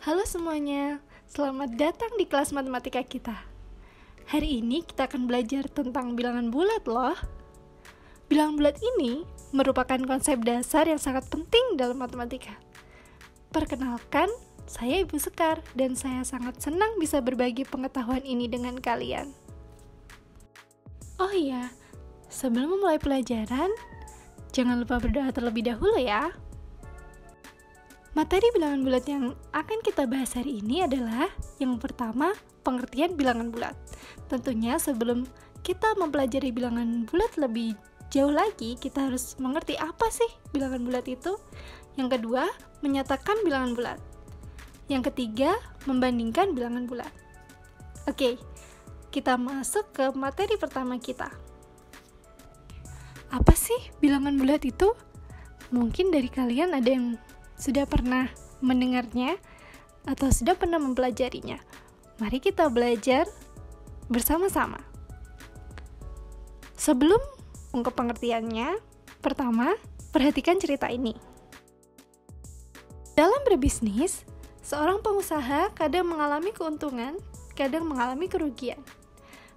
Halo semuanya, selamat datang di kelas matematika kita. Hari ini kita akan belajar tentang bilangan bulat loh. Bilangan bulat ini merupakan konsep dasar yang sangat penting dalam matematika. Perkenalkan, saya Ibu Sekar dan saya sangat senang bisa berbagi pengetahuan ini dengan kalian. Oh iya, sebelum memulai pelajaran, jangan lupa berdoa terlebih dahulu ya. Materi bilangan bulat yang akan kita bahas hari ini adalah yang pertama, pengertian bilangan bulat. Tentunya sebelum kita mempelajari bilangan bulat lebih jauh lagi, kita harus mengerti apa sih bilangan bulat itu. Yang kedua, menyatakan bilangan bulat. Yang ketiga, membandingkan bilangan bulat. Oke, kita masuk ke materi pertama kita. Apa sih bilangan bulat itu? Mungkin dari kalian ada yang sudah pernah mendengarnya atau sudah pernah mempelajarinya. Mari kita belajar bersama-sama. Sebelum ungkap pengertiannya, pertama, perhatikan cerita ini. Dalam berbisnis, seorang pengusaha kadang mengalami keuntungan, kadang mengalami kerugian.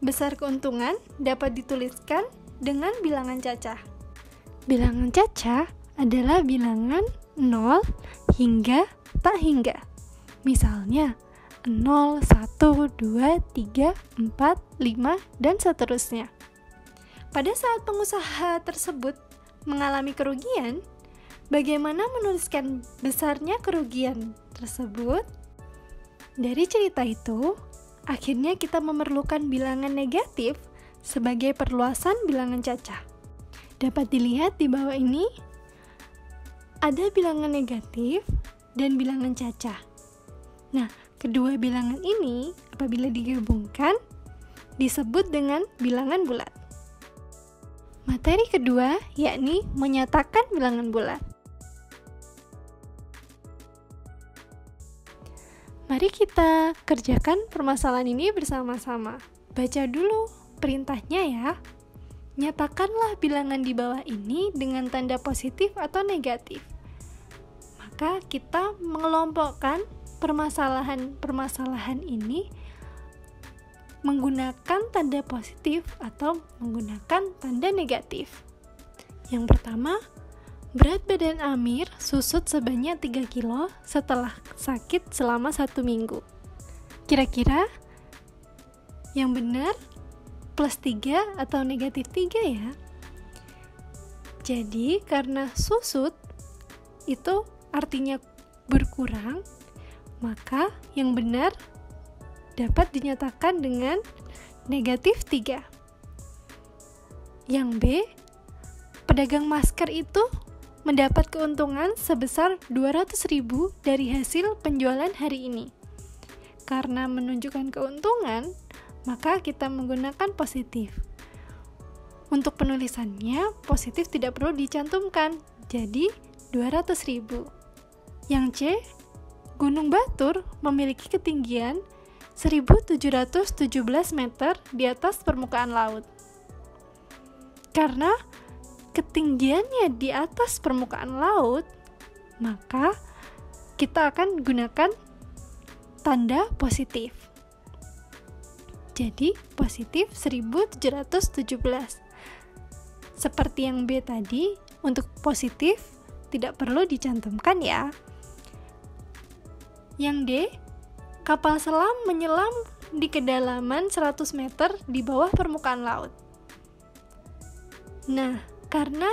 Besar keuntungan dapat dituliskan dengan bilangan cacah. Bilangan cacah adalah bilangan 0 hingga tak hingga. Misalnya 0, 1, 2, 3, 4, 5, dan seterusnya. Pada saat pengusaha tersebut mengalami kerugian, bagaimana menuliskan besarnya kerugian tersebut? Dari cerita itu, akhirnya kita memerlukan bilangan negatif sebagai perluasan bilangan cacah. Dapat dilihat di bawah ini, ada bilangan negatif dan bilangan cacah. Nah, kedua bilangan ini apabila digabungkan disebut dengan bilangan bulat. Materi kedua yakni menyatakan bilangan bulat. Mari kita kerjakan permasalahan ini bersama-sama. Baca dulu perintahnya ya. Nyatakanlah bilangan di bawah ini dengan tanda positif atau negatif. Maka kita mengelompokkan permasalahan ini menggunakan tanda positif atau menggunakan tanda negatif. Yang pertama, berat badan Amir susut sebanyak 3 kilo setelah sakit selama 1 minggu. Kira-kira yang benar plus 3 atau negatif 3 ya? Jadi karena susut itu artinya berkurang, maka yang benar dapat dinyatakan dengan negatif 3. Yang B, pedagang masker itu mendapat keuntungan sebesar 200.000 dari hasil penjualan hari ini. Karena menunjukkan keuntungan, maka kita menggunakan positif. Untuk penulisannya, positif tidak perlu dicantumkan, jadi 200.000. Yang C, Gunung Batur memiliki ketinggian 1717 meter di atas permukaan laut. Karena ketinggiannya di atas permukaan laut, maka kita akan gunakan tanda positif. Jadi positif 1717. Seperti yang B tadi, untuk positif tidak perlu dicantumkan ya. Yang D, kapal selam menyelam di kedalaman 100 meter di bawah permukaan laut. Nah, karena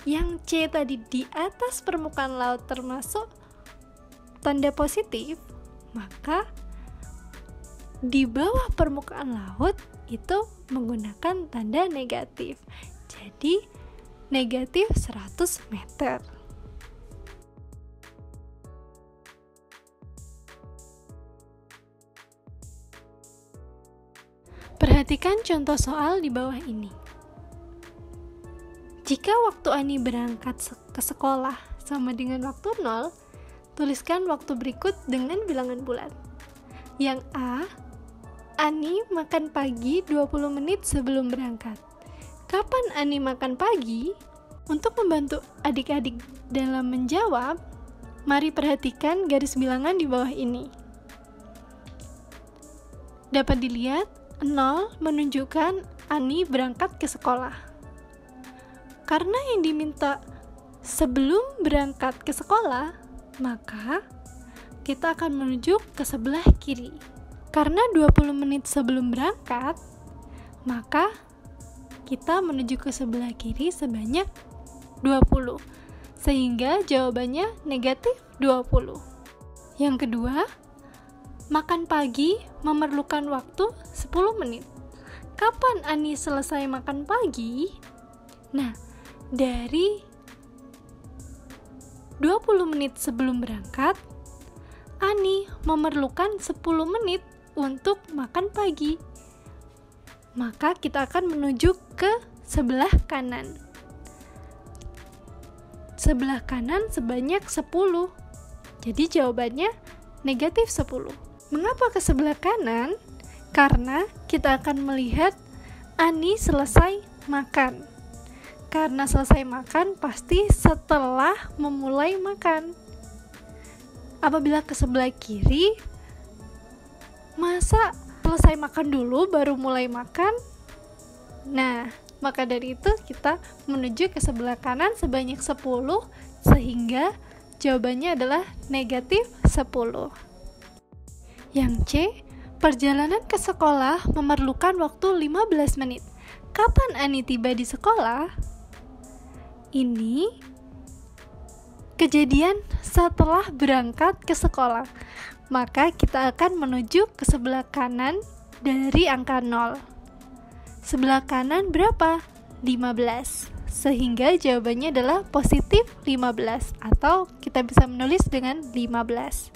yang C tadi di atas permukaan laut termasuk tanda positif, maka di bawah permukaan laut itu menggunakan tanda negatif. Jadi negatif 100 meter. Perhatikan contoh soal di bawah ini. Jika waktu Ani berangkat ke sekolah sama dengan waktu 0, tuliskan waktu berikut dengan bilangan bulat. Yang A, Ani makan pagi 20 menit sebelum berangkat. Kapan Ani makan pagi? Untuk membantu adik-adik dalam menjawab, Mari perhatikan garis bilangan di bawah ini. Dapat dilihat, 0 menunjukkan Ani berangkat ke sekolah. Karena yang diminta sebelum berangkat ke sekolah, maka kita akan menuju ke sebelah kiri. Karena 20 menit sebelum berangkat, maka kita menuju ke sebelah kiri sebanyak 20. Sehingga jawabannya negatif 20. Yang kedua, makan pagi memerlukan waktu 10 menit. Kapan Ani selesai makan pagi? Nah, dari 20 menit sebelum berangkat, Ani memerlukan 10 menit untuk makan pagi. Maka kita akan menuju ke sebelah kanan. Sebelah kanan sebanyak 10. Jadi jawabannya negatif 10. Mengapa ke sebelah kanan? Karena kita akan melihat Ani selesai makan. Karena selesai makan pasti setelah memulai makan. Apabila ke sebelah kiri, masa selesai makan dulu baru mulai makan? Nah, maka dari itu kita menuju ke sebelah kanan sebanyak 10, sehingga jawabannya adalah negatif 10. Yang C, perjalanan ke sekolah memerlukan waktu 15 menit. Kapan Ani tiba di sekolah? Ini kejadian setelah berangkat ke sekolah. Maka kita akan menuju ke sebelah kanan dari angka 0. Sebelah kanan berapa? 15. Sehingga jawabannya adalah positif 15, atau kita bisa menulis dengan 15.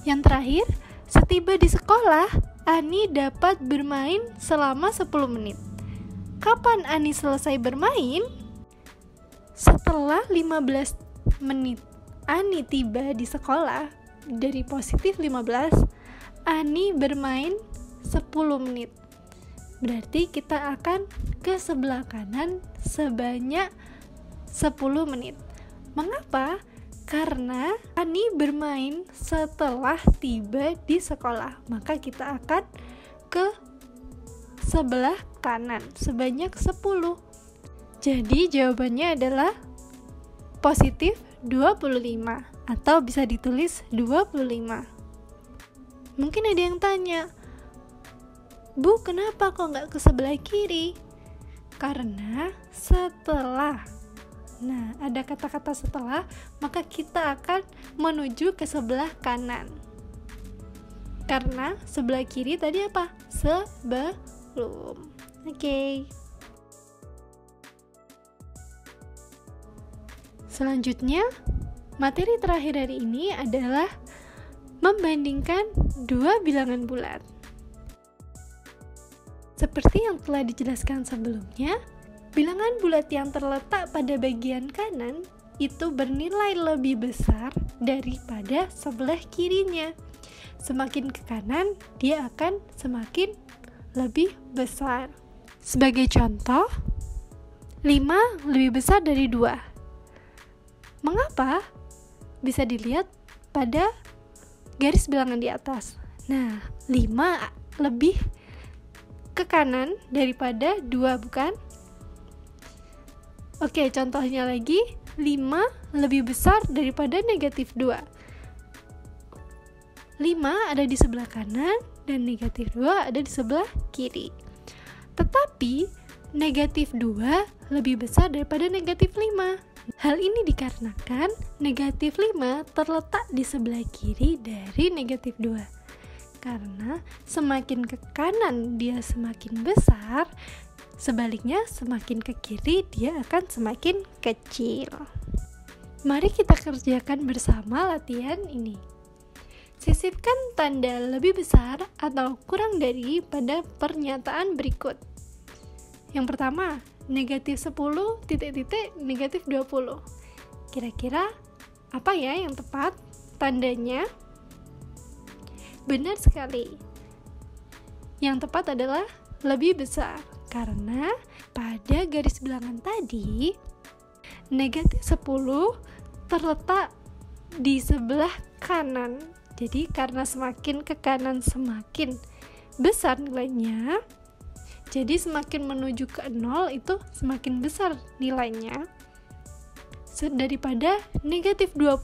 Yang terakhir, setiba di sekolah, Ani dapat bermain selama 10 menit. Kapan Ani selesai bermain? Setelah 15 menit Ani tiba di sekolah, dari positif 15, Ani bermain 10 menit. Berarti kita akan ke sebelah kanan sebanyak 10 menit. Mengapa? Karena Ani bermain setelah tiba di sekolah. Maka kita akan ke sebelah kanan sebanyak 10. Jadi jawabannya adalah positif 25, atau bisa ditulis 25. Mungkin ada yang tanya, Bu, kenapa kok nggak ke sebelah kiri? Karena setelah, nah ada kata-kata setelah, maka kita akan menuju ke sebelah kanan. Karena sebelah kiri tadi apa? Sebelum. Oke. Selanjutnya, materi terakhir hari ini adalah membandingkan dua bilangan bulat. Seperti yang telah dijelaskan sebelumnya, bilangan bulat yang terletak pada bagian kanan itu bernilai lebih besar daripada sebelah kirinya. Semakin ke kanan, dia akan semakin lebih besar. Sebagai contoh, 5 lebih besar dari 2. Mengapa? Bisa dilihat pada garis bilangan di atas. Nah, 5 lebih ke kanan daripada 2, bukan? Oke, contohnya lagi, 5 lebih besar daripada negatif 2. 5 ada di sebelah kanan dan negatif 2 ada di sebelah kiri. Tetapi negatif 2 lebih besar daripada negatif 5. Hal ini dikarenakan negatif 5 terletak di sebelah kiri dari negatif 2. Karena semakin ke kanan dia semakin besar, sebaliknya semakin ke kiri dia akan semakin kecil. Mari kita kerjakan bersama latihan ini. Sisipkan tanda lebih besar atau kurang dari pada pernyataan berikut. Yang pertama, negatif 10, negatif 20. Kira-kira apa ya yang tepat tandanya? Benar sekali. Yang tepat adalah lebih besar. Karena pada garis bilangan tadi, negatif 10 terletak di sebelah kanan. Jadi karena semakin ke kanan semakin besar nilainya, jadi semakin menuju ke 0 itu semakin besar nilainya daripada negatif 20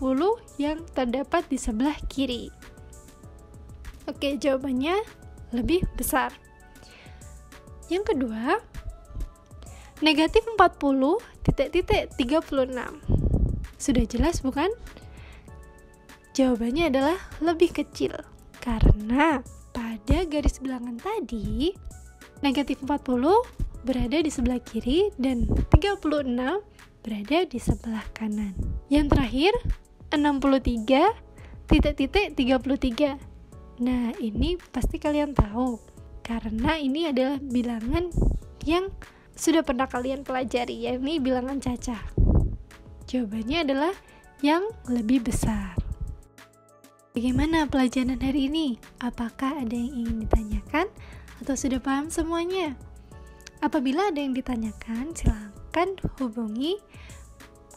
yang terdapat di sebelah kiri. Oke, jawabannya lebih besar. Yang kedua, negatif 40,36. Sudah jelas bukan? Jawabannya adalah lebih kecil, karena pada garis bilangan tadi negatif 40 berada di sebelah kiri dan 36 berada di sebelah kanan. Yang terakhir 63,33. Nah, ini pasti kalian tahu karena ini adalah bilangan yang sudah pernah kalian pelajari, yakni bilangan cacah. Jawabannya adalah yang lebih besar. Bagaimana pelajaran hari ini? Apakah ada yang ingin ditanyakan atau sudah paham semuanya? Apabila ada yang ditanyakan, silakan hubungi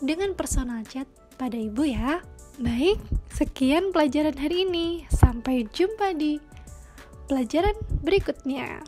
dengan personal chat pada Ibu ya. Baik, sekian pelajaran hari ini. Sampai jumpa di pelajaran berikutnya.